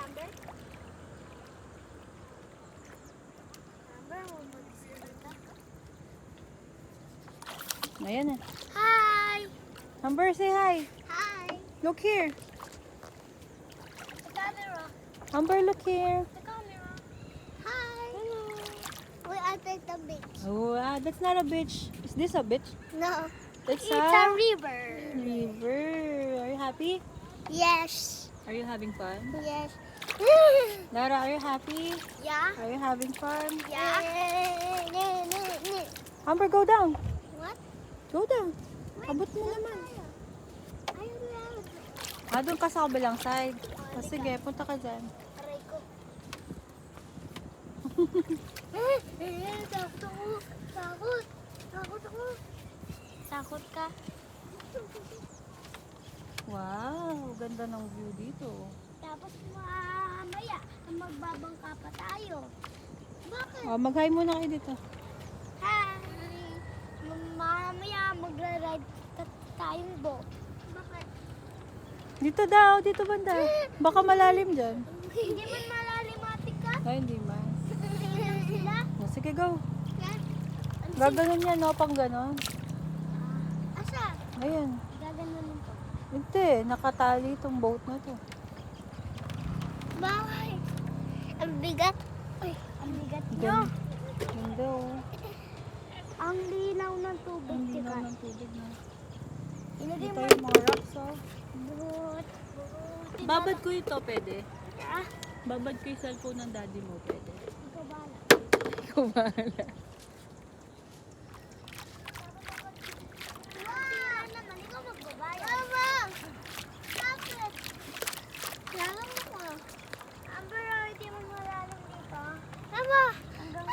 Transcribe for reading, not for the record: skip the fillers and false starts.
Amber? Amber, mo magsalita. Ayan na. Hi! Amber, say hi. Hi! Look here. The camera. Amber, look here. The camera. Hi! Hello. We are at the beach. Oh, that's not a beach. Is this a beach? No. It's It's a river. river. Are you happy? Yes. Are you having fun? Yes. Lara, are you happy? Yeah. Are you having fun? Yeah. Amber, go down. What? Go down. Abot mo naman. Ayun lang. Doon ka sa kabilang side. Sige, punta ka dyan. Aray ko. Takot ako. Takot. Takot ako. Takot ka. Wow, ganda ng view dito. Tapos mamaya, magbabangka pa tayo. Bakit? Oh, mag-hi muna kayo dito. Hi! Mamaya magra-ride tayong boat. Bakit? Dito daw, dito banda. Baka malalim dyan. Hindi man malalimatik ka? Ay, hindi man. Tingnan sila. Oh, sige, go. Yan. Gaganon yan, no? Pang ganon. Asa? Ayan. Gaganunin ko. Hindi, nakatali itong boat na to. Bakit? Ang bigat. Ay, ang bigat nyo. Ganda. Ganda, oh. Ang linaw ng tubig. Ang linaw Tika. ng tubig na. Ilagay Dito mo. yung mga rocks, oh. But, Babad ko ito, pwede. ah, Babad ko yung cellphone ng daddy mo, pwede. ikaw bahala. Ikaw bahala. Wow! Naman, ikaw magbabayad. Mama! Bakit? Lalang mo. Amber, hindi mo malalang dito. Mama! Hanggang